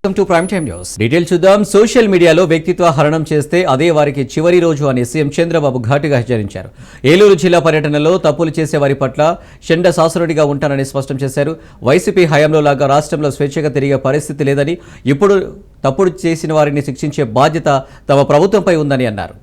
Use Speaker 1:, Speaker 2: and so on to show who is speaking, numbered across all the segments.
Speaker 1: Welcome to prime time news. Detail చూద్దాం. Social మీడియాలో వ్యక్తిత్వ హరణం చేస్తే అదే వారికి చివరి రోజు అని సీఎం చంద్రబాబు ఘాటుగా హెచ్చరించారు. ఏలూరు జిల్లా పర్యటనలో తప్పులు చేసే వారి పట్ల షండ శాసనుడిగా ఉంటానని స్పష్టం చేశారు. వైసీపీ హయాంలో లాగా రాష్ట్రంలో స్వేచ్ఛగా తిరిగే పరిస్థితి లేదని, ఇప్పుడు తప్పుడు చేసిన వారిని శిక్షించే బాధ్యత తమ ప్రభుత్వంపై ఉందని అన్నారు.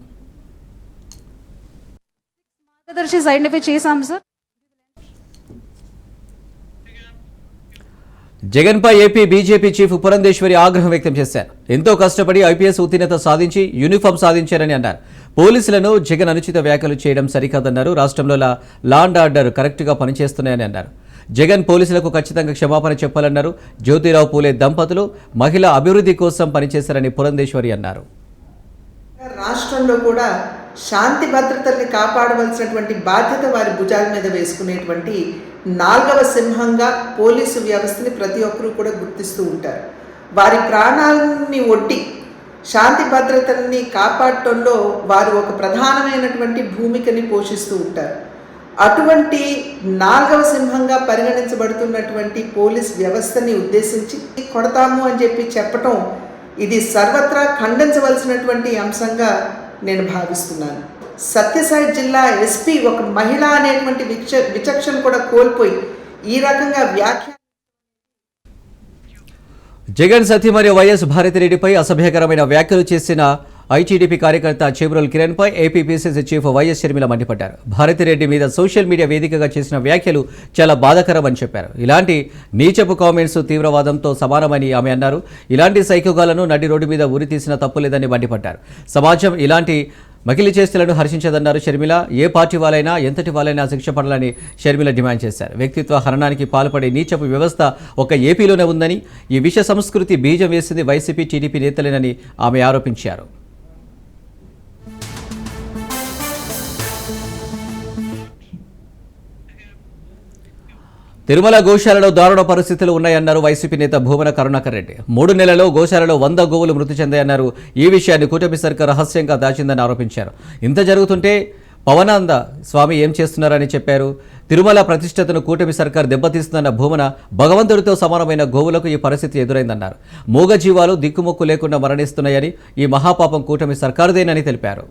Speaker 1: జగన్పై ఏపీ బీజేపీ చీఫ్ పురంధేశ్వరి ఆగ్రహం వ్యక్తం చేశారు. ఎంతో కష్టపడి ఐపీఎస్ ఉత్తీర్ణత సాధించి యూనిఫామ్ సాధించారని అన్నారు. పోలీసులను జగన్ అనుచిత వ్యాఖ్యలు చేయడం సరికాదన్నారు. రాష్ట్రంలో లా అండ్ ఆర్డర్ కరెక్ట్గా పనిచేస్తున్నాయని అన్నారు. జగన్ పోలీసులకు ఖచ్చితంగా క్షమాపణ చెప్పాలన్నారు. జ్యోతిరావు పూలే దంపతులు మహిళా అభివృద్ధి కోసం పనిచేశారని పురంధేశ్వరి అన్నారు.
Speaker 2: రాష్ట్రంలో కూడా శాంతి భద్రతల్ని కాపాడవలసినటువంటి బాధ్యత వారి భుజాల మీద వేసుకునేటువంటి 4వ సింహంగా పోలీసు వ్యవస్థని ప్రతి ఒక్కరూ కూడా గుర్తిస్తూ ఉంటారు. వారి ప్రాణాలని ఒడ్డి శాంతి భద్రతల్ని కాపాడటంలో వారు ఒక ప్రధానమైనటువంటి భూమికని పోషిస్తూ ఉంటారు. అటువంటి 4వ సింహంగా పరిగణించబడుతున్నటువంటి పోలీస్ వ్యవస్థని ఉద్దేశించి కొడతాము అని చెప్పటం ఇది సర్వత్రా ఖండించవలసినటువంటి అంశంగా నేను భావిస్తున్నాను. సత్యసాయి జిల్లా ఎస్పీ ఒక మహిళ అనేటువంటి విచక్షణ కూడా కోల్పోయి ఈ రకంగా వ్యాఖ్య
Speaker 1: జగన్ సతీ మరియు వైఎస్ భారతిరెడ్డిపై అసభ్యకరమైన వ్యాఖ్యలు చేసిన ఐటీడీపీ కార్యకర్త చేబ్రోల్ కిరణ్ పై AP PCC chief YS Sharmila మండిపడ్డారు. భారతిరెడ్డి మీద సోషల్ మీడియా వేదికగా చేసిన వ్యాఖ్యలు చాలా బాధాకరమని చెప్పారు. ఇలాంటి నీచపు కామెంట్స్ తీవ్రవాదంతో సమానమని ఆమె అన్నారు. ఇలాంటి సైకోగాలను నడి రోడ్డు మీద ఉరి తీసిన తప్పులేదని మండిపడ్డారు. సమాజం ఇలాంటి మకిలి చేష్టలను హర్షించదన్నారు షర్మిల. ఏ పార్టీ వాళ్ళైనా ఎంతటి వాళ్ళైనా శిక్ష పడాలని షర్మిల డిమాండ్ చేశారు. వ్యక్తిత్వ హరణానికి పాల్పడే నీచపు వ్యవస్థ ఒక ఏపీలోనే ఉందని, ఈ విష సంస్కృతి బీజం వేసింది వైసీపీ టీడీపీ నేతలేనని ఆమె ఆరోపించారు. తిరుమల గోశాలలో దారుణ పరిస్థితులు ఉన్నాయన్నారు వైసీపీ నేత భూమన కరుణాకర్ రెడ్డి. 3 నెలల్లో గోశాలలో 100 గోవులు మృతి చెందాయన్నారు. ఈ విషయాన్ని కూటమి సర్కార్ రహస్యంగా దాచిందని ఆరోపించారు. ఇంత జరుగుతుంటే పవనానంద స్వామి ఏం చేస్తున్నారని చెప్పారు. తిరుమల ప్రతిష్టతను కూటమి సర్కార్ దెబ్బతీస్తుందన్న భూమన, భగవంతుడితో సమానమైన గోవులకు ఈ పరిస్థితి ఎదురైందన్నారు. మూగజీవాలు దిక్కుమొక్కు లేకుండా మరణిస్తున్నాయని, ఈ మహాపాపం కూటమి సర్కారుదేనని తెలిపారు.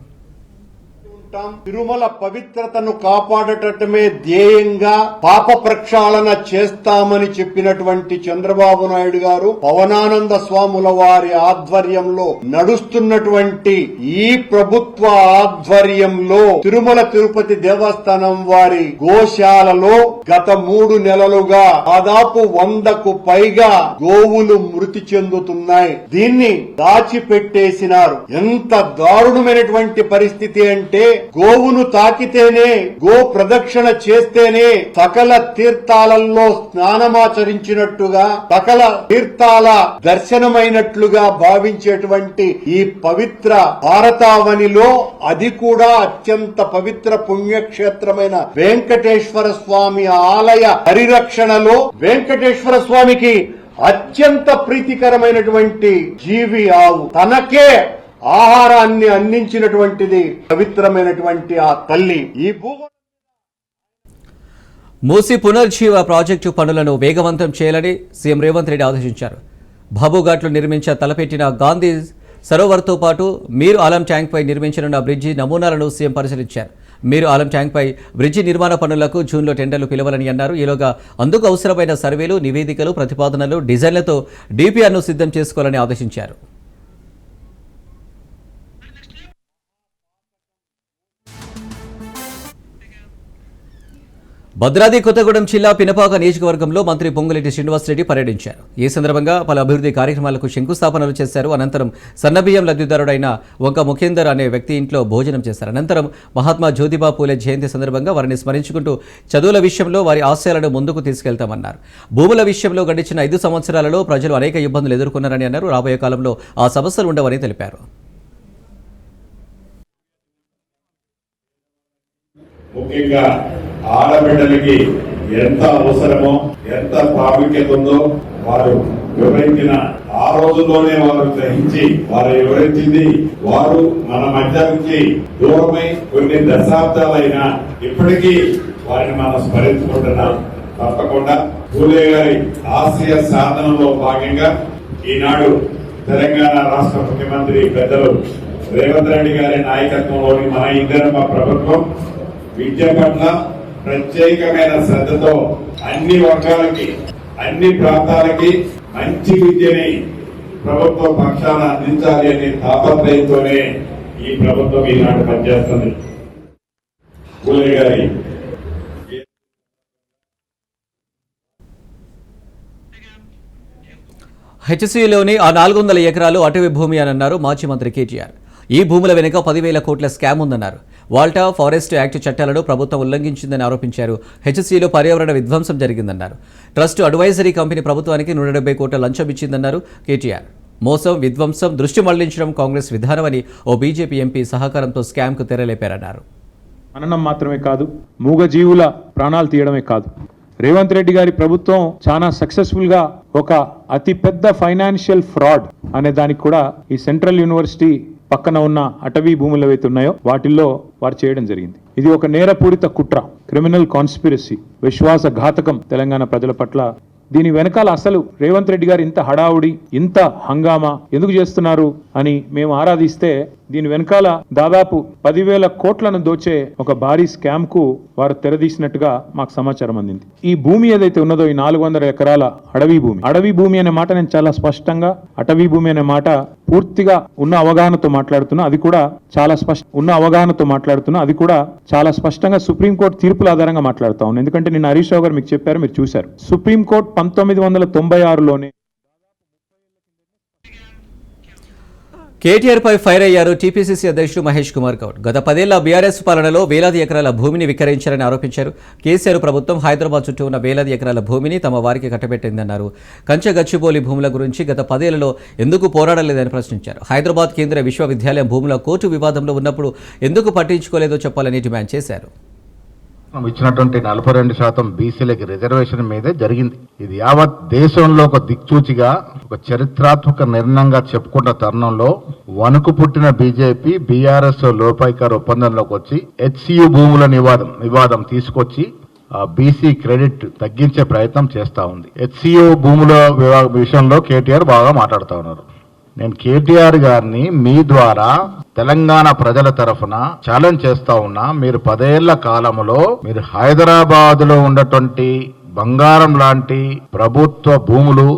Speaker 3: తిరుమల పవిత్రతను కాపాడటమే ధ్యేయంగా పాప ప్రక్షాళన చేస్తామని చెప్పినటువంటి చంద్రబాబు నాయుడు గారు పవనానంద స్వాముల వారి ఆధ్వర్యంలో నడుస్తున్నటువంటి ఈ ప్రభుత్వ ఆధ్వర్యంలో తిరుమల తిరుపతి దేవస్థానం వారి గోశాలలో గత 3 నెలలుగా దాదాపు 100కు పైగా గోవులు మృతి చెందుతున్నాయి. దీన్ని దాచిపెట్టేసినారు. ఎంత దారుణమైనటువంటి పరిస్థితి అంటే, గోవును తాకితేనే, గో ప్రదక్షిణ చేస్తేనే సకల తీర్థాలలో స్నానమాచరించినట్టుగా, సకల తీర్థాల దర్శనమైనట్లుగా భావించేటువంటి ఈ పవిత్ర భారతావనిలో, అది కూడా అత్యంత పవిత్ర పుణ్యక్షేత్రమైన వెంకటేశ్వర స్వామి ఆలయ పరిరక్షణలో వెంకటేశ్వర స్వామికి అత్యంత ప్రీతికరమైనటువంటి జీవి ఆవు, తనకే ఆహారాన్ని అందించినటువంటిది పవిత్రమైనటువంటి ఆ తల్లి. ఈ
Speaker 1: మూసి పునర్జీవ ప్రాజెక్టు పనులను వేగవంతం చేయాలని సీఎం రేవంత్ రెడ్డి ఆదేశించారు. బాబుఘాట్లు తలపెట్టిన గాంధీ సరోవర్తో పాటు మీర్ ఆలం ట్యాంక్పై నిర్మించనున్న బ్రిడ్జి నమూనాలను సీఎం పరిశీలించారు. మీర్ ఆలం ట్యాంక్పై బ్రిడ్జి నిర్మాణ పనులకు జూన్లో టెండర్లు పిలవాలని అన్నారు. ఈలోగా అందుకు అవసరమైన సర్వేలు, నివేదికలు, ప్రతిపాదనలు, డిజైన్లతో డిపిఆర్ను సిద్ధం చేసుకోవాలని ఆదేశించారు. భద్రాద్రి కొత్తగూడెం జిల్లా పినపాక నియోజకవర్గంలో మంత్రి పొంగులేటి శ్రీనివాసరెడ్డి పర్యటించారు. ఈ సందర్భంగా పలు అభివృద్ధి కార్యక్రమాలకు శంకుస్థాపనలు చేశారు. అనంతరం సన్నబియ్యం లబ్ధిదారుడైన వంక ముఖేందర్ అనే వ్యక్తి ఇంట్లో భోజనం చేశారు. అనంతరం మహాత్మా జ్యోతిబా పూలే జయంతి సందర్భంగా వారిని స్మరించుకుంటూ చదువుల విషయంలో వారి ఆశయాలను ముందుకు తీసుకెళ్తామన్నారు. భూముల విషయంలో గడిచిన 5 సంవత్సరాలలో ప్రజలు అనేక ఇబ్బందులు ఎదుర్కొన్నారని అన్నారు. రాబోయే కాలంలో ఆ సమస్యలు ఉండవని తెలిపారు.
Speaker 4: ముఖ్యంగా ఆడబిడ్డలకి ఎంత అవసరమో, ఎంత ప్రాముఖ్యత ఉందో వారు వివరించిన ఆ రోజుల్లోనే వారు గ్రహించి, వారు వివరించింది వారు మన మధ్య నుంచి దూరమై కొన్ని దశాబ్దాలైనా ఇప్పటికీ వారిని మనం స్మరించుకుంటున్నాం. తప్పకుండా పూలే గారి ఆశయ సాధనలో భాగంగా ఈనాడు తెలంగాణ రాష్ట్ర ముఖ్యమంత్రి పెద్దలు రేవంత్ రెడ్డి గారి నాయకత్వంలోని మన ఇందిరమ్మ ప్రభుత్వం విద్య పట్ల ప్రత్యేకమైన శ్రద్ధతో అన్ని వర్గాలకి అన్ని ప్రాంతాలకి మంచి విద్యని ప్రభుత్వ పక్షాన అందించాలి అనే తాపత్రయంతోనే ఈ ప్రభుత్వం ఈనాడు పనిచేస్తుంది. పూలే గారి
Speaker 1: హెచ్సీలోని ఆ 400 ఎకరాలు అటవీ భూమి అని అన్నారు మాజీ మంత్రి కేటీఆర్. ఈ భూముల వెనుక 10,000 కోట్ల స్కామ్ ఉందన్నారు. వాల్టా ఫారెస్ట్ యాక్ట్ చట్టాలను ప్రభుత్వం ఉల్లంఘించిందని ఆరోపించారు. హెచ్సీలో పర్యావరణ విధ్వంసం జరిగిందన్నారు. ట్రస్ట్ అడ్వైజరీ కంపెనీ ప్రభుత్వానికి 170 కోట్ల లంచం ఇచ్చిందన్నారు కేటీఆర్. మోసం, విధ్వంసం, దృష్టి మళ్లించడం కాంగ్రెస్ విధానమని ఓ బీజేపీ ఎంపీ సహకారంతో స్కామ్కు తెరలేపారన్నారు.
Speaker 5: అననం మాత్రమే కాదు, మూగజీవుల ప్రాణాలు తీయడమే కాదు, రేవంత్ రెడ్డి గారి ప్రభుత్వం చాలా సక్సెస్ఫుల్ గా ఒక అతి పెద్ద ఫైనాన్షియల్ ఫ్రాడ్ అనే దానికి కూడా ఈ సెంట్రల్ యూనివర్సిటీ పక్కన ఉన్న అటవీ భూములు ఏవైతే ఉన్నాయో వాటిల్లో వారు చేయడం జరిగింది. ఇది ఒక నేరపూరిత కుట్ర, క్రిమినల్ కాన్స్పిరసీ, విశ్వాసఘాతకం తెలంగాణ ప్రజల పట్ల. దీని వెనకాల అసలు రేవంత్ రెడ్డి గారు ఇంత హడావుడి, ఇంత హంగామా ఎందుకు చేస్తున్నారు అని మేము ఆరాధిస్తే దీని వెనకాల దాదాపు 10,000 కోట్లను దోచే ఒక భారీ స్కామ్ కు వారు తెరదీసినట్టుగా మాకు సమాచారం అందింది. ఈ భూమి ఏదైతే ఉన్నదో ఈ 400 ఎకరాల అడవి భూమి అనే మాట నేను చాలా స్పష్టంగా అటవీ భూమి అనే మాట పూర్తిగా ఉన్న అవగాహనతో మాట్లాడుతున్నా. అది కూడా చాలా స్పష్టంగా సుప్రీంకోర్టు తీర్పుల ఆధారంగా మాట్లాడుతా ఉన్నాను. ఎందుకంటే నిన్న హరీష్ రావు గారు మీకు చెప్పారు, మీరు చూశారు. సుప్రీంకోర్టు 1996లోనే
Speaker 1: కేటీఆర్ పై ఫైర్ అయ్యారు టీపీసీసీ అధ్యక్షుడు మహేష్ కుమార్ గౌడ్. గత 10 ఏళ్ల బీఆర్ఎస్ పాలనలో వేలాది ఎకరాల భూమిని విక్రయించారని ఆరోపించారు. కేసీఆర్ ప్రభుత్వం హైదరాబాద్ చుట్టూ ఉన్న వేలాది ఎకరాల భూమిని తమ వారికి కట్టబెట్టిందన్నారు. కంచె గచ్చిబౌలి భూముల గురించి గత 10 ఏళ్లలో ఎందుకు పోరాడలేదని ప్రశ్నించారు. హైదరాబాద్ కేంద్ర విశ్వవిద్యాలయం భూముల కోర్టు వివాదంలో ఉన్నప్పుడు ఎందుకు పట్టించుకోలేదో చెప్పాలని డిమాండ్ చేశారు.
Speaker 6: ఇచ్చినటువంటి 42% బీసీలకి రిజర్వేషన్ మీదే జరిగింది. ఇది యావత్ దేశంలో ఒక దిక్సూచిగా, ఒక చరిత్రాత్మక నిర్ణయంగా చెప్పుకున్న తరుణంలో వణుకు పుట్టిన బీజేపీ బీఆర్ఎస్ లోపాయికార ఒప్పందంలోకి వచ్చి హెచ్సియు భూముల వివాదం తీసుకొచ్చి ఆ బీసీ క్రెడిట్ తగ్గించే ప్రయత్నం చేస్తా ఉంది. హెచ్సియు భూముల విషయంలో కేటీఆర్ బాగా మాట్లాడుతా ఉన్నారు. నేను కేటీఆర్ గారిని మీ ద్వారా తెలంగాణ ప్రజల తరఫున ఛాలెంజ్ చేస్తా ఉన్నా, మీరు 10 ఏళ్ల కాలంలో మీరు హైదరాబాద్ లో ఉన్నటువంటి బంగారం లాంటి ప్రభుత్వ భూములు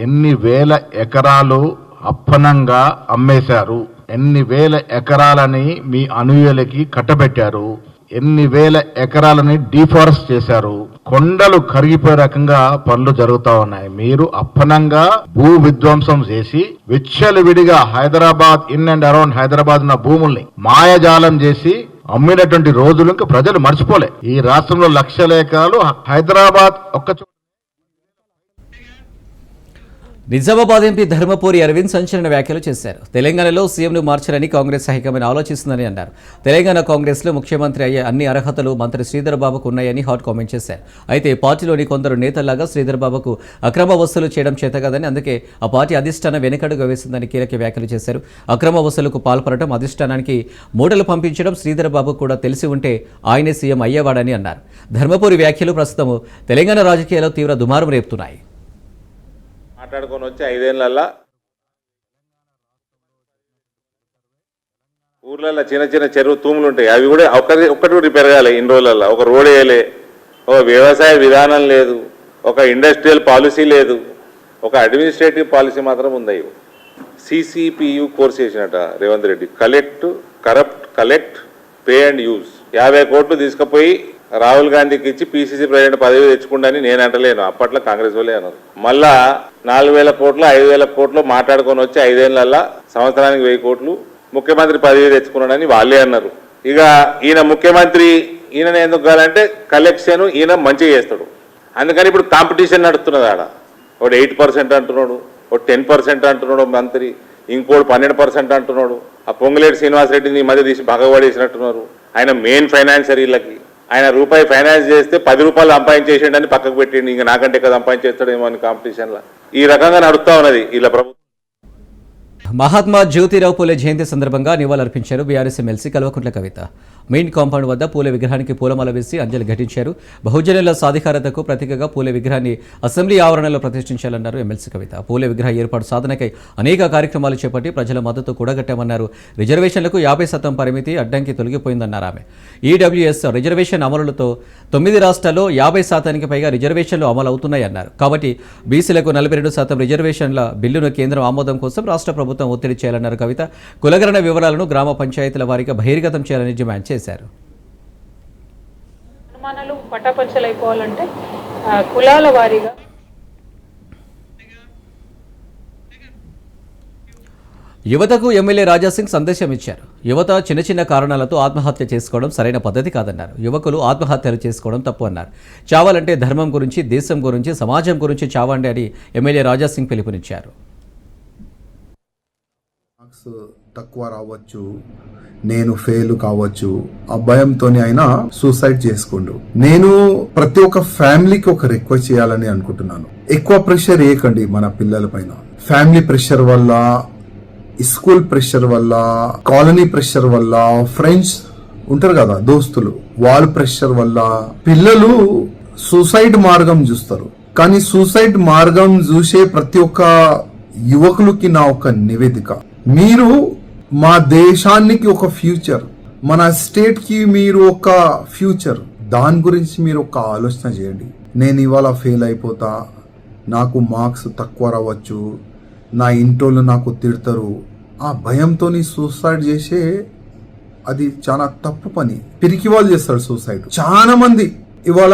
Speaker 6: ఎన్ని వేల ఎకరాలు అప్పనంగా అమ్మేశారు, ఎన్ని వేల ఎకరాలని మీ అనుయులకి కట్టబెట్టారు, ఎన్ని వేల ఎకరాలని డిఫారెస్ట్ చేశారు, కొండలు కరిగిపోయే రకంగా పనులు జరుగుతా ఉన్నాయి. మీరు అప్పనంగా భూ విధ్వంసం చేసి విచ్చలవిడిగా Hyderabad in and around Hyderabad ఉన్న భూముల్ని మాయజాలం చేసి అమ్మినటువంటి రోజులు ఇంకా ప్రజలు మర్చిపోలే. ఈ రాష్ట్రంలో లక్షల ఎకరాలు హైదరాబాద్ ఒక్క
Speaker 1: నిజామాబాద్ ఎంపీ ధర్మపురి అరవింద్ సంచలన వ్యాఖ్యలు చేశారు. తెలంగాణలో సీఎంను మార్చాలని కాంగ్రెస్ హైకమాండ్ ఆలోచిస్తుందని అన్నారు. తెలంగాణ కాంగ్రెస్లో ముఖ్యమంత్రి అయ్యే అన్ని అర్హతలు మంత్రి శ్రీధర్ బాబుకు ఉన్నాయని హాట్ కామెంట్ చేశారు. అయితే పార్టీలోని కొందరు నేతల్లాగా శ్రీధర్ బాబుకు అక్రమ వసూలు చేయడం చేతకాదని, అందుకే ఆ పార్టీ అధిష్టానం వెనుకడుగు వేసిందని కీలక వ్యాఖ్యలు చేశారు. అక్రమ వసూలుకు పాల్పడటం, అధిష్టానానికి మూటలు పంపించడం శ్రీధర్ బాబుకు కూడా తెలిసి ఉంటే ఆయనే సీఎం అయ్యేవాడని అన్నారు. ధర్మపురి వ్యాఖ్యలు ప్రస్తుతం తెలంగాణ రాజకీయాల్లో తీవ్ర దుమారం రేపుతున్నాయి.
Speaker 7: మాట్లాడుకొని వచ్చి 5 ఏళ్ళల్లో ఊర్లలో చిన్న చిన్న చెరువు తూములు ఉంటాయి, అవి కూడా ఒక్కటి కూడా రిపేర్ కాలే. ఇన్ని రోజులలో ఒక రోడ్ వేయలే, ఒక వ్యవసాయ విధానం లేదు, ఒక ఇండస్ట్రియల్ పాలసీ లేదు, ఒక అడ్మినిస్ట్రేటివ్ పాలసీ మాత్రం ఉంది. సిసిపియు కోర్స్ చేసినట్ట Revanth Reddy, collect pay and use. 50 కోట్లు తీసుకుపోయి రాహుల్ గాంధీకి ఇచ్చి పిసిసి ప్రెసిడెంట్ పదవి తెచ్చుకుంటానని నేను అంటలేను, అప్పట్లో కాంగ్రెస్ వాళ్ళే అన్నారు. మళ్ళా 4,000 కోట్లు 5,000 కోట్లు మాట్లాడుకొని వచ్చి 5 ఏళ్లలో సంవత్సరానికి 1000 కోట్లు ముఖ్యమంత్రి పదవి తెచ్చుకున్నాడని వాళ్ళే అన్నారు. ఇక ఈయన ముఖ్యమంత్రి, ఈయన ఎందుకు కావాలంటే కలెక్షన్ ఈయన మంచిగా చేస్తాడు, అందుకని ఇప్పుడు కాంపిటీషన్ నడుస్తున్నది. ఆడ ఒకటి 8% అంటున్నాడు, ఒక 10% అంటున్నాడు మంత్రి, ఇంకోటి 12% అంటున్నాడు. ఆ పొంగులేటి శ్రీనివాసరెడ్డిని ఈ మధ్య తీసి భగవాడేసినట్టున్నారు. ఆయన మెయిన్ ఫైనాన్సర్, వీళ్ళకి ఆయన రూపాయి ఫైనాన్స్ చేస్తే 10 రూపాయలు సంపాదించేసిండని పక్కకు పెట్టిండి, ఇంకా నాకంటే ఎక్కువ సంపాదించేస్తాడేమో అని కాంపిటీషన్లో ఈ రకంగా నడుస్తూ ఉన్నది వీళ్ళ ప్రభుత్వం.
Speaker 1: మహాత్మా జ్యోతిరావు పూలే జయంతి సందర్భంగా నివాళులర్పించారు BRS MLC Kalvakuntla Kavitha. Main compound వద్ద పూలే విగ్రహానికి పూలమాల వేసి అంజలి ఘటించారు. బహుజనుల సాధికారతకు ప్రతీకగా పూలే విగ్రహాన్ని అసెంబ్లీ ఆవరణలో ప్రతిష్ఠించాలన్నారు ఎమ్మెల్సీ కవిత. పూలే విగ్రహ ఏర్పాటు సాధనకై అనేక కార్యక్రమాలు చేపట్టి ప్రజల మద్దతు కూడగట్టామన్నారు. రిజర్వేషన్లకు 50% పరిమితి అడ్డంకి తొలగిపోయిందన్నారు ఆమె. ఈడబ్ల్యూఎస్ రిజర్వేషన్ అమలుతో 9 రాష్ట్రాల్లో 50% పైగా రిజర్వేషన్లు అమలు అవుతున్నాయన్నారు. కాబట్టి బీసీలకు 42% రిజర్వేషన్ల బిల్లును కేంద్రం ఆమోదం కోసం రాష్ట్ర ప్రభుత్వం ఒత్తిడి చేయాలన్నారు కవిత. కులగణన వివరాలను గ్రామ పంచాయతీల వారీగా బహిర్గతం చేయాలని డిమాండ్ చేశారు.
Speaker 8: అనుమానాలు పటాపంచలైపోవాలంటే కులాల వారీగా
Speaker 1: యువతకు ఎమ్మెల్యే రాజాసింగ్ సందేశం ఇచ్చారు. యువత చిన్న చిన్న కారణాలతో ఆత్మహత్య చేసుకోవడం సరైన పద్ధతి కాదన్నారు. యువకులు ఆత్మహత్యలు చేసుకోవడం తప్పు అన్నారు. చావాలంటే ధర్మం గురించి, దేశం గురించి, సమాజం గురించి చావండి అని ఎమ్మెల్యే రాజాసింగ్ పిలుపునిచ్చారు.
Speaker 9: మార్క్స్ తక్కువ రావచ్చు, నేను ఫెయిల్ కావచ్చు, ఆ భయంతోనే అయినా సూసైడ్ చేసుకోండు. నేను ప్రతి ఒక్క ఫ్యామిలీకి ఒక రిక్వెస్ట్ చేయాలని అనుకుంటున్నాను. ఎక్కువ ప్రెషర్ వేయకండి మన పిల్లల పైన. ఫ్యామిలీ ప్రెషర్ వల్ల, స్కూల్ ప్రెషర్ వల్ల, కాలనీ ప్రెషర్ వల్ల, ఫ్రెండ్స్ ఉంటారు కదా దోస్తులు, వాళ్ళ ప్రెషర్ వల్ల పిల్లలు సూసైడ్ మార్గం చూస్తారు. కానీ సూసైడ్ మార్గం చూసే ప్రతి ఒక్క యువకులకి నా ఒక నివేదిక, మీరు మా దేశానికి ఒక ఫ్యూచర్, మన స్టేట్ కి మీరు ఒక ఫ్యూచర్, దాని గురించి మీరు ఒక ఆలోచన చేయండి. నేను ఇవాళ ఫెయిల్ అయిపోతా, నాకు మార్క్స్ తక్కువ రావచ్చు, నా ఇంటోళ్ళు నాకు తిడతారు, ఆ భయంతో సూసైడ్ చేసే అది చాలా తప్పు పని. పిరికి వాళ్ళు చేస్తారు సూసైడ్. చాలా మంది ఇవాళ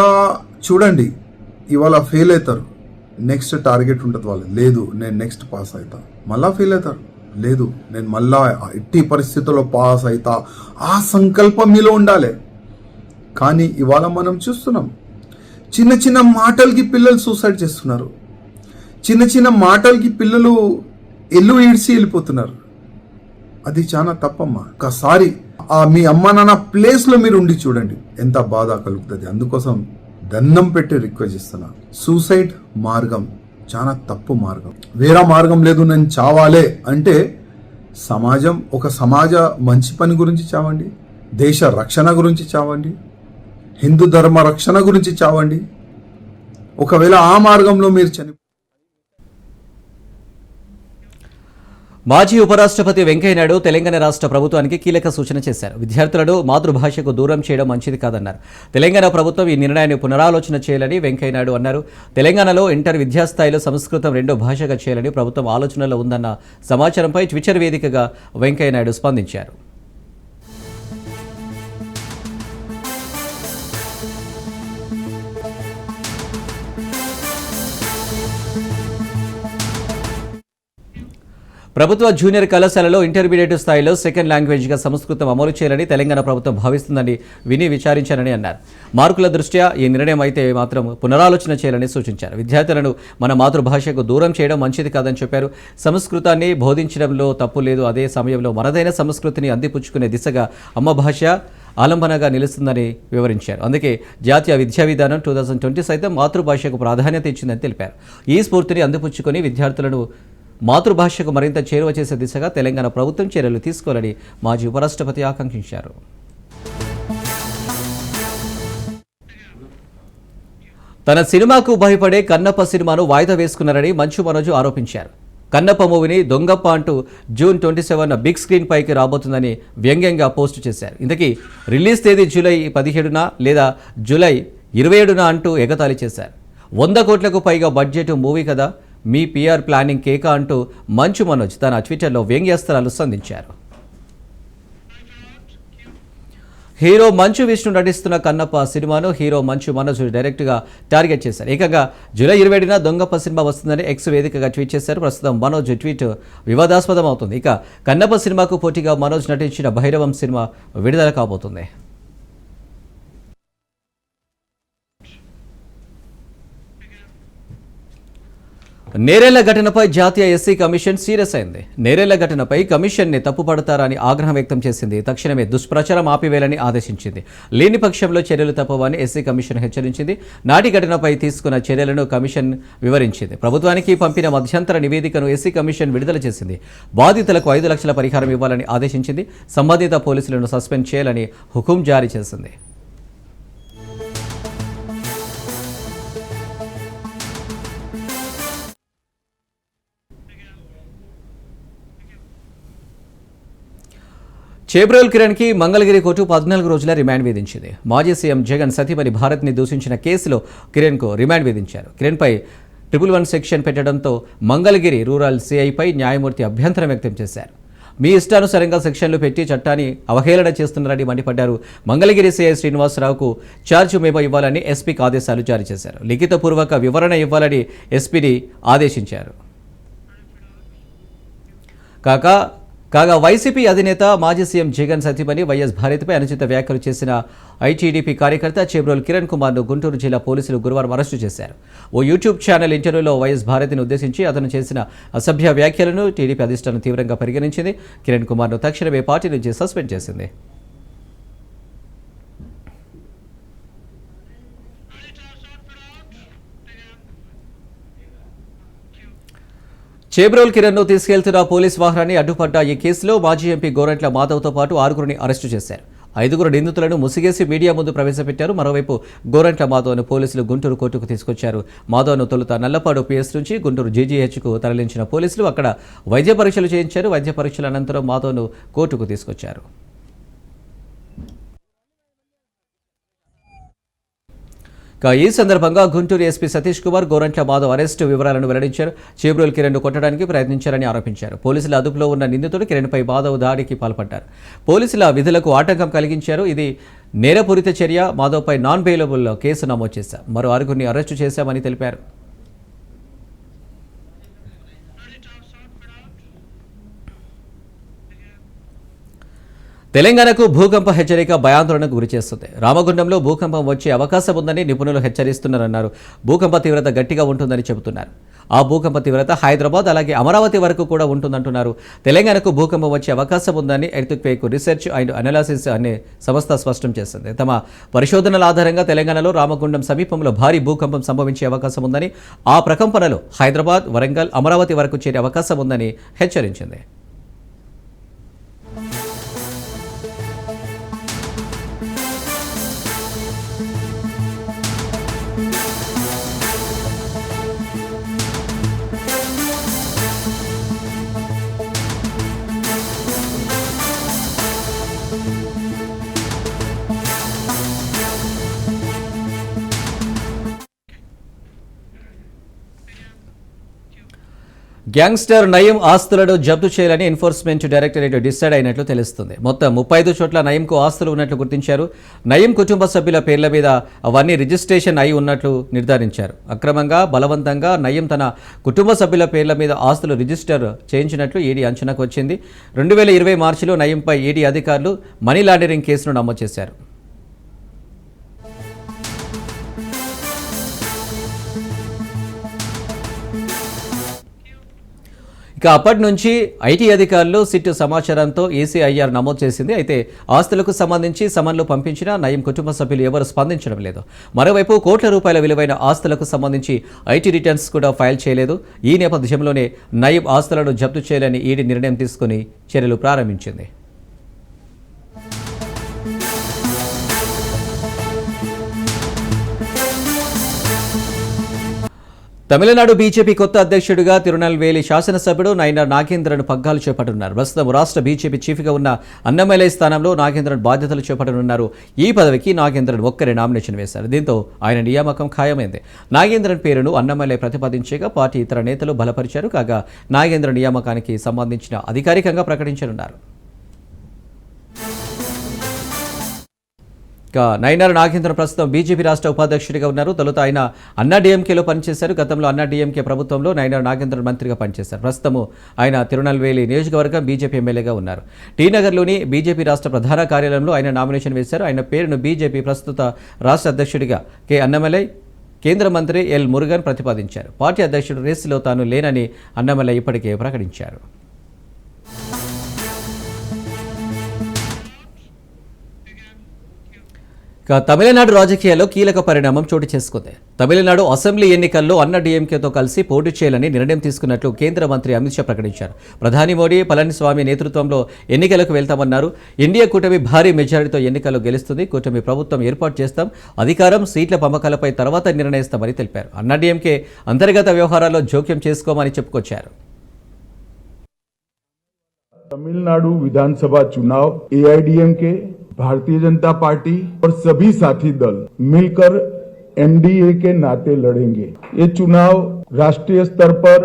Speaker 9: చూడండి, ఇవాళ ఫెయిల్ అవుతారు, నెక్స్ట్ టార్గెట్ ఉంటుంది వాళ్ళు, లేదు నేను నెక్స్ట్ పాస్ అవుతా, మళ్ళా ఫెయిల్ అవుతారు, లేదు నేను మళ్ళా ఎట్టి పరిస్థితుల్లో పాస్ అవుతా, ఆ సంకల్పం మీలో ఉండాలి. కానీ ఇవాళ మనం చూస్తున్నాం, చిన్న చిన్న మాటలకి పిల్లలు సూసైడ్ చేస్తున్నారు. చిన్న చిన్న మాటలకి పిల్లలు ఎల్లు ఈడ్చి వెళ్ళిపోతున్నారు. అది చాలా తప్పమ్మా. ఒకసారి మీ అమ్మ నాన్న ప్లేస్ లో మీరు ఉండి చూడండి, ఎంత బాధ కలుగుతుంది. అందుకోసం దండం పెట్టి రిక్వెస్ట్ చేస్తున్నా, సూసైడ్ మార్గం చాలా తప్పు మార్గం. వేరే మార్గం లేదు, నేను చావాలే అంటే ఒక సమాజ మంచి పని గురించి చావండి, దేశ రక్షణ గురించి చావండి, హిందూ ధర్మ రక్షణ గురించి చావండి. ఒకవేళ ఆ మార్గంలో మీరు
Speaker 1: మాజీ ఉపరాష్ట్రపతి వెంకయ్యనాయుడు తెలంగాణ రాష్ట్ర ప్రభుత్వానికి కీలక సూచన చేశారు. విద్యార్థులను మాతృభాషకు దూరం చేయడం మంచిది కాదన్నారు. తెలంగాణ ప్రభుత్వం ఈ నిర్ణయాన్ని పునరాలోచన చేయాలని వెంకయ్యనాయుడు అన్నారు. తెలంగాణలో ఇంటర్ విద్యాస్థాయిలో సంస్కృతం 2వ భాషగా చేయాలని ప్రభుత్వం ఆలోచనలో ఉందన్న సమాచారంపై ట్విట్టర్ వేదికగా వెంకయ్యనాయుడు స్పందించారు. ప్రభుత్వ జూనియర్ కళాశాలలో ఇంటర్మీడియట్ స్థాయిలో సెకండ్ లాంగ్వేజ్గా సంస్కృతం అమలు చేయాలని తెలంగాణ ప్రభుత్వం భావిస్తుందని విని విచారించారని అన్నారు. మార్కుల దృష్ట్యా ఈ నిర్ణయం అయితే మాత్రం పునరాలోచన చేయాలని సూచించారు. విద్యార్థులను మన మాతృభాషకు దూరం చేయడం మంచిది కాదని చెప్పారు. సంస్కృతాన్ని బోధించడంలో తప్పు లేదు, అదే సమయంలో మనదైన సంస్కృతిని అందిపుచ్చుకునే దిశగా అమ్మ భాష ఆలంబనగా నిలుస్తుందని వివరించారు. అందుకే జాతీయ విద్యా విధానం 2020 సైతం మాతృభాషకు ప్రాధాన్యత ఇచ్చిందని తెలిపారు. ఈ స్ఫూర్తిని అందిపుచ్చుకొని విద్యార్థులను మాతృభాషకు మరింత చేరువ చేసే దిశగా తెలంగాణ ప్రభుత్వం చర్యలు తీసుకోవాలని మాజీ ఉపరాష్ట్రపతి ఆకాంక్షించారు. తన సినిమాకు భయపడే కన్నప్ప సినిమాను వాయిదా వేసుకున్నారని మంచు మనోజ్ ఆరోపించారు. కన్నప్ప మూవీని దొంగప్ప అంటూ June 27 బిగ్ స్క్రీన్ పైకి రాబోతుందని వ్యంగ్యంగా పోస్టు చేశారు. ఇంతకీ రిలీజ్ తేదీ జూలై 17న లేదా జూలై 27న అంటూ ఎగతాళి చేశారు. 100 కోట్లకు పైగా బడ్జెట్ మూవీ కదా, మీ పిఆర్ ప్లానింగ్ కేక అంటూ మంచు మనోజ్ తన ట్విట్టర్లో వ్యంగ్యాస్త్రాలు సంధించారు. హీరో మంచు విష్ణు నటిస్తున్న కన్నప్ప సినిమాను హీరో మంచు మనోజ్ డైరెక్ట్గా టార్గెట్ చేశారు. ఏకంగా జూలై 27న దొంగప్ప సినిమా వస్తుందని ఎక్స్ వేదికగా ట్వీట్ చేశారు. ప్రస్తుతం మనోజ్ ట్వీట్ వివాదాస్పదం అవుతుంది. ఇక కన్నప్ప సినిమాకు పోటీగా మనోజ్ నటించిన భైరవం సినిమా విడుదల కాబోతుంది. నేరేళ్ల ఘటనపై జాతీయ ఎస్సీ కమిషన్ సీరియస్ అయింది. నేరేళ్ల ఘటనపై కమిషన్ని తప్పుపడతారని ఆగ్రహం వ్యక్తం చేసింది. తక్షణమే దుష్ప్రచారం ఆపివేయాలని ఆదేశించింది. లేని పక్షంలో చర్యలు తప్పవని ఎస్సీ కమిషన్ హెచ్చరించింది. నాటి ఘటనపై తీసుకున్న చర్యలను కమిషన్ వివరించింది. ప్రభుత్వానికి పంపిన మధ్యంతర నివేదికను ఎస్సీ కమిషన్ విడుదల చేసింది. బాధితులకు 5 లక్షల పరిహారం ఇవ్వాలని ఆదేశించింది. సంబంధిత పోలీసులను సస్పెండ్ చేయాలని హుకుం జారీ చేసింది. చేబ్రోల్ కిరణ్కి మంగళగిరి కోర్టు 14 రోజుల రిమాండ్ విధించింది. మాజీ సీఎం జగన్ సతీమణి భారత్ని దూషించిన కేసులో కిరణ్కు రిమాండ్ విధించారు. కిరణ్పై 111 సెక్షన్ పెట్టడంతో మంగళగిరి రూరల్ సీఐపై న్యాయమూర్తి అభ్యంతరం వ్యక్తం చేశారు. మీ ఇష్టానుసారంగా సెక్షన్లు పెట్టి చట్టాన్ని అవహేళన చేస్తున్నారని మండిపడ్డారు. మంగళగిరి సీఐ శ్రీనివాసరావుకు ఛార్జ్ మేమో ఇవ్వాలని ఎస్పీకి ఆదేశాలు జారీ చేశారు. లిఖితపూర్వక వివరణ ఇవ్వాలని ఎస్పీని ఆదేశించారు. కాగా వైసీపీ అధినేత మాజీ సీఎం జగన్ సతీమణి వైఎస్ భారతిపై అనుచిత వ్యాఖ్యలు చేసిన ఐటీడీపీ కార్యకర్త చేబ్రోల్ కిరణ్ కుమార్ను గుంటూరు జిల్లా పోలీసులు గురువారం అరెస్టు చేశారు. ఓ యూట్యూబ్ ఛానల్ ఇంటర్వ్యూలో వైఎస్ భారతిని ఉద్దేశించి అతను చేసిన అసభ్య వ్యాఖ్యలను టీడీపీ అధిష్టానం తీవ్రంగా పరిగణించింది. కిరణ్ కుమార్ను తక్షణమే పార్టీ నుంచి సస్పెండ్ చేసింది. చేబ్రోల్ కిరణ్ను తీసుకెళ్తున్న పోలీస్ వాహనాన్ని అడ్డుపడ్డ ఈ కేసులో మాజీ ఎంపీ గోరంట్ల మాధవ్తో పాటు 6గురిని అరెస్టు చేశారు. 5గురు నిందితులను ముసిగేసి మీడియా ముందు ప్రవేశపెట్టారు. మరోవైపు గోరంట్ల మాధవ్ను పోలీసులు గుంటూరు కోర్టుకు తీసుకొచ్చారు. మాధవ్ను తొలుత నల్లపాడు పిఎస్ నుంచి గుంటూరు జీజీహెచ్కు తరలించిన పోలీసులు అక్కడ వైద్య పరీక్షలు చేయించారు. వైద్య పరీక్షల అనంతరం మాధవ్ను కోర్టుకు తీసుకొచ్చారు. ఈ సందర్భంగా గుంటూరు ఎస్పీ సతీష్ కుమార్ గోరంట్ల మాధవ్ అరెస్టు వివరాలను వెల్లడించారు. చేబ్రోల్ కిరణ్ను కొట్టడానికి ప్రయత్నించారని ఆరోపించారు. పోలీసుల అదుపులో ఉన్న నిందితుడు కిరణ్పై మాధవ్ దాడికి పాల్పడ్డారు. పోలీసుల విధులకు ఆటంకం కలిగించారు. ఇది నేరపూరిత చర్య. మాధవ్పై నాన్ బెయిలబుల్ కేసు నమోదు చేశారు. మరో 6గురిని అరెస్టు చేశామని తెలిపారు. తెలంగాణకు భూకంప హెచ్చరిక భయాందోళనకు గురిచేస్తుంది. రామగుండంలో భూకంపం వచ్చే అవకాశం ఉందని నిపుణులు హెచ్చరిస్తున్నారన్నారు. భూకంప తీవ్రత గట్టిగా ఉంటుందని చెబుతున్నారు. ఆ భూకంప తీవ్రత హైదరాబాద్ అలాగే అమరావతి వరకు కూడా ఉంటుందంటున్నారు. తెలంగాణకు భూకంపం వచ్చే అవకాశం ఉందని ఎర్త్క్వేక్ రీసెర్చ్ అండ్ అనాలిసిస్ అనే సంస్థ స్పష్టం చేసింది. తమ పరిశోధనల ఆధారంగా తెలంగాణలో రామగుండం సమీపంలో భారీ భూకంపం సంభవించే అవకాశం ఉందని, ఆ ప్రకంపనలో హైదరాబాద్, వరంగల్, అమరావతి వరకు చేరే అవకాశం ఉందని హెచ్చరించింది. గ్యాంగ్స్టర్ నయీం ఆస్తులను జప్తు చేయాలని ఎన్ఫోర్స్మెంట్ డైరెక్టరేట్ డిసైడ్ అయినట్లు తెలుస్తుంది. మొత్తం 35 చోట్ల నయీంకు ఆస్తులు ఉన్నట్లు గుర్తించారు. నయీం కుటుంబ సభ్యుల పేర్ల మీద అవన్నీ రిజిస్ట్రేషన్ అయి ఉన్నట్లు నిర్ధారించారు. అక్రమంగా, బలవంతంగా నయీం తన కుటుంబ సభ్యుల పేర్ల మీద ఆస్తులు రిజిస్టర్ చేయించినట్లు ఈడీ అంచనాకు వచ్చింది. 2020 మార్చిలో నయీంపై ఈడీ అధికారులు మనీ లాండరింగ్ కేసును నమోదు చేశారు. ఇక అప్పటి నుంచి ఐటీ అధికారులు సిట్ సమాచారంతో ఈసీఐఆర్ నమోదు చేసింది. అయితే ఆస్తులకు సంబంధించి సమన్లు పంపించినా నయీం కుటుంబ సభ్యులు ఎవరు స్పందించడం లేదు. మరోవైపు కోట్ల రూపాయల విలువైన ఆస్తులకు సంబంధించి ఐటీ రిటర్న్స్ కూడా ఫైల్ చేయలేదు. ఈ నేపథ్యంలోనే నయీం ఆస్తులను జప్తు చేయాలని ఈడీ నిర్ణయం తీసుకుని చర్యలు ప్రారంభించింది. తమిళనాడు బీజేపీ కొత్త అధ్యక్షుడిగా తిరునల్వేలి శాసనసభ్యుడు నైనా నాగేంద్రన్ పగ్గాలు చేపట్టనున్నారు. ప్రస్తుతం రాష్ట్ర బీజేపీ చీఫ్గా ఉన్న అన్నమలై స్థానంలో నాగేంద్రన్ బాధ్యతలు చేపట్టనున్నారు. ఈ పదవికి నాగేంద్రన్ ఒక్కరే నామినేషన్ వేశారు. దీంతో ఆయన నియామకం ఖాయమైంది. నాగేంద్రన్ పేరును అన్నమలై ప్రతిపాదించగా పార్టీ ఇతర నేతలు బలపరిచారు. కాగా నాగేంద్రన్ నియామకానికి సంబంధించిన అధికారికంగా ప్రకటించనున్నారు. నైనార్ నాగేంద్రన్ ప్రస్తుతం బీజేపీ రాష్ట్ర ఉపాధ్యక్షుడిగా ఉన్నారు. తొలుత ఆయన అన్నాడీఎంకేలో పనిచేశారు. గతంలో అన్నాడీఎంకే ప్రభుత్వంలో నైనార్ నాగేంద్రన్ మంత్రిగా పనిచేశారు. ప్రస్తుతం ఆయన తిరునల్వేలి నియోజకవర్గం బీజేపీ ఎమ్మెల్యేగా ఉన్నారు. టీనగర్లోని బీజేపీ రాష్ట్ర ప్రధాన కార్యాలయంలో ఆయన నామినేషన్ వేశారు. ఆయన పేరును బీజేపీ ప్రస్తుత రాష్ట్ర అధ్యక్షుడిగా కె అన్నమలై కేంద్ర మంత్రి ఎల్ మురుగన్ ప్రతిపాదించారు. పార్టీ అధ్యక్షుడు రేసులో తాను లేనని అన్నమలై ఇప్పటికే ప్రకటించారు. తమిళనాడు రాజకీయాల్లో కీలక పరిణామం చోటు చేసుకుంది. తమిళనాడు అసెంబ్లీ ఎన్నికల్లో అన్నా డీఎంకేతో కలిసి పోటీ చేయాలని నిర్ణయం తీసుకున్నట్లు కేంద్ర మంత్రి అమిత్ షా ప్రకటించారు. ప్రధాని మోడీ పళనిస్వామి నేతృత్వంలో ఎన్నికలకు వెళ్తామన్నారు. ఇండియా కూటమి భారీ మెజారిటీతో ఎన్నికల్లో గెలుస్తుంది. కూటమి ప్రభుత్వం ఏర్పాటు చేస్తాం. అధికారం, సీట్ల పంపకాలపై తర్వాత నిర్ణయిస్తామని తెలిపారు. అన్నా డీఎంకే అంతర్గత వ్యవహారాల్లో జోక్యం చేసుకోమని చెప్పుకొచ్చారు.
Speaker 10: तमिलनाडु विधानसभा चुनाव एआईडीएमके, भारतीय जनता पार्टी और सभी साथी दल मिलकर एनडीए के नाते लड़ेंगे. ये चुनाव राष्ट्रीय स्तर पर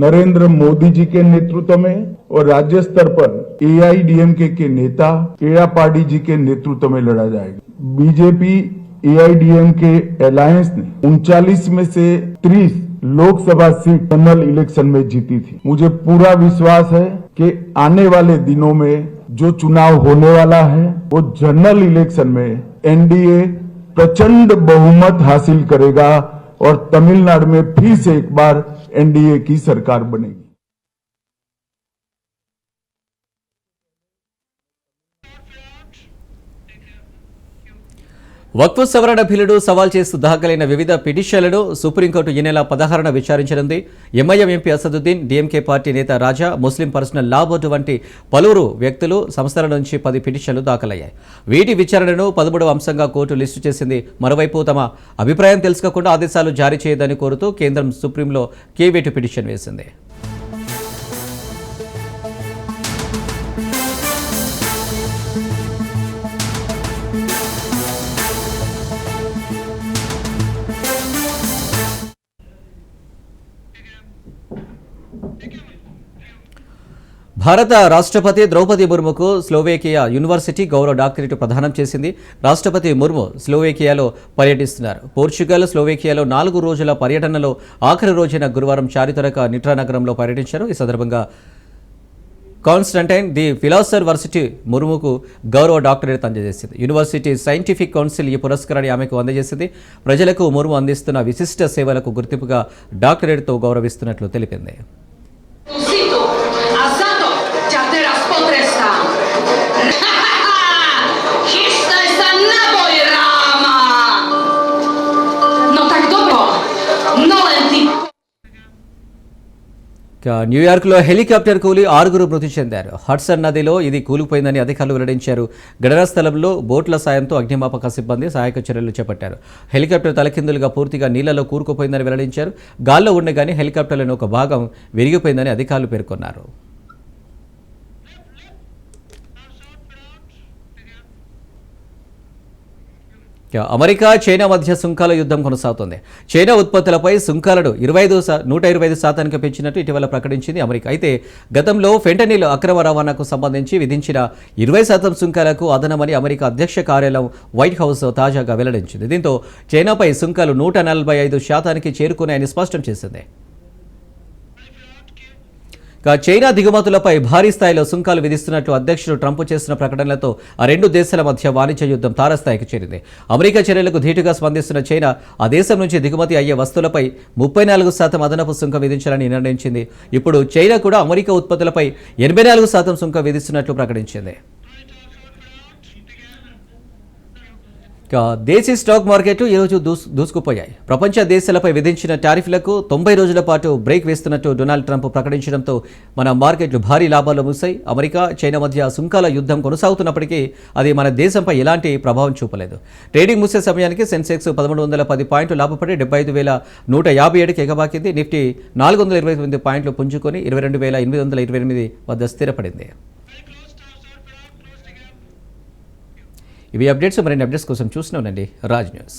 Speaker 10: नरेंद्र मोदी जी के नेतृत्व में और राज्य स्तर पर एआईडीएमके के नेता एड़ापाडी जी के नेतृत्व में लड़ा जाएगा. बीजेपी एआईडीएमके अलायंस ने 39 में से 30 लोकसभा सीट जनरल इलेक्शन में जीती थी. मुझे पूरा विश्वास है कि आने वाले दिनों में जो चुनाव होने वाला है वो जनरल इलेक्शन में एनडीए प्रचंड बहुमत हासिल करेगा और तमिलनाडु में फिर से एक बार एनडीए की सरकार बनेगी.
Speaker 1: వక్ఫ్ సవరణ బిల్లును సవాల్ చేస్తూ దాఖలైన వివిధ పిటిషన్లను సుప్రీంకోర్టు ఈ నెల 16న విచారించనుంది. MIM MP Asaduddin, DMK party నేత రాజా, ముస్లిం పర్సనల్ లా బోర్డు వంటి పలువురు వ్యక్తులు, సంస్థల నుంచి 10 పిటిషన్లు దాఖలయ్యాయి. వీటి విచారణను 13వ అంశంగా కోర్టు లిస్టు చేసింది. మరోవైపు తమ అభిప్రాయం తెలుసుకోకుండా ఆదేశాలు జారీ చేయదని కోరుతూ కేంద్రం సుప్రీంలో కేవేటు పిటిషన్ వేసింది. భారత రాష్ట్రపతి ద్రౌపది ముర్ముకు స్లోవేకియా యూనివర్సిటీ గౌరవ డాక్టరేట్ ప్రదానం చేసింది. రాష్ట్రపతి ముర్ము స్లోవేకియాలో పర్యటిస్తున్నారు. పోర్చుగల్, స్లోవేకియాలో 4 రోజుల పర్యటనలో ఆఖరి రోజైన గురువారం చారిత్రక నిట్రా నగరంలో పర్యటించారు. ఈ సందర్భంగా కాన్స్టంటైన్ ది ఫిలాసఫర్ వర్సిటీ ముర్ముకు గౌరవ డాక్టరేట్ అందజేసింది. యూనివర్సిటీ సైంటిఫిక్ కౌన్సిల్ ఈ పురస్కారాన్ని ఆమెకు అందజేసింది. ప్రజలకు ముర్ము అందిస్తున్న విశిష్ట సేవలకు గుర్తింపుగా డాక్టరేట్తో గౌరవిస్తున్నట్లు తెలిపింది. న్యూయార్క్లో హెలికాప్టర్ కూలి 6 మృతి చెందారు. హడ్సన్ నదిలో ఇది కూలిపోయిందని అధికారులు వెల్లడించారు. ఘటనా స్థలంలో బోట్ల సాయంతో అగ్నిమాపక సిబ్బంది సహాయక చర్యలు చేపట్టారు. హెలికాప్టర్ తలకిందులుగా పూర్తిగా నీళ్లలో కూరుకుపోయిందని వెల్లడించారు. గాల్లో ఉండగానే హెలికాప్టర్లోని ఒక భాగం విరిగిపోయిందని అధికారులు పేర్కొన్నారు. అమెరికా, చైనా మధ్య సుంకాల యుద్ధం కొనసాగుతోంది. చైనా ఉత్పత్తులపై సుంకాలను 125% పెంచినట్టు ఇటీవల ప్రకటించింది అమెరికా. అయితే గతంలో ఫెంటనిల్ అక్రమ రవాణాకు సంబంధించి విధించిన 20% సుంకాలకు అదనమని అమెరికా అధ్యక్ష కార్యాలయం వైట్ హౌస్ తాజాగా వెల్లడించింది. దీంతో చైనాపై సుంకాలు 145% చేరుకున్నాయని స్పష్టం చేసింది. చైనా దిగుమతులపై భారీ స్థాయిలో సుంకాలు విధిస్తున్నట్లు అధ్యక్షుడు ట్రంప్ చేసిన ప్రకటనలతో ఆ 2 దేశాల మధ్య వాణిజ్య యుద్ధం తారస్థాయికి చేరింది. అమెరికా చర్యలకు ధీటుగా స్పందిస్తున్న చైనా ఆ దేశం నుంచి దిగుమతి అయ్యే వస్తువులపై 34% అదనపు సుంకం విధించాలని నిర్ణయించింది. ఇప్పుడు చైనా కూడా అమెరికా ఉత్పత్తులపై 84% సుంకం విధిస్తున్నట్లు ప్రకటించింది. దేశీ స్టాక్ మార్కెట్లు ఈరోజు దూసుకుపోయాయి. ప్రపంచ దేశాలపై విధించిన టారిఫ్లకు 90 రోజుల పాటు బ్రేక్ వేస్తున్నట్టు డొనాల్డ్ ట్రంప్ ప్రకటించడంతో మన మార్కెట్లు భారీ లాభాల్లో ముగిశాయి. అమెరికా, చైనా మధ్య సుంకాల యుద్ధం కొనసాగుతున్నప్పటికీ అది మన దేశంపై ఎలాంటి ప్రభావం చూపలేదు. ట్రేడింగ్ ముగిసే సమయానికి సెన్సెక్స్ 1310 పాయింట్లు లాభపడి 75,157కి ఎగబాకింది. నిఫ్టీ 428 పాయింట్లు పుంజుకొని 22,828 వద్ద స్థిరపడింది. ఇవి అప్డేట్స్. మరిన్ని అప్డేట్స్ కోసం చూస్తూనే ఉండండి రాజ్ న్యూస్.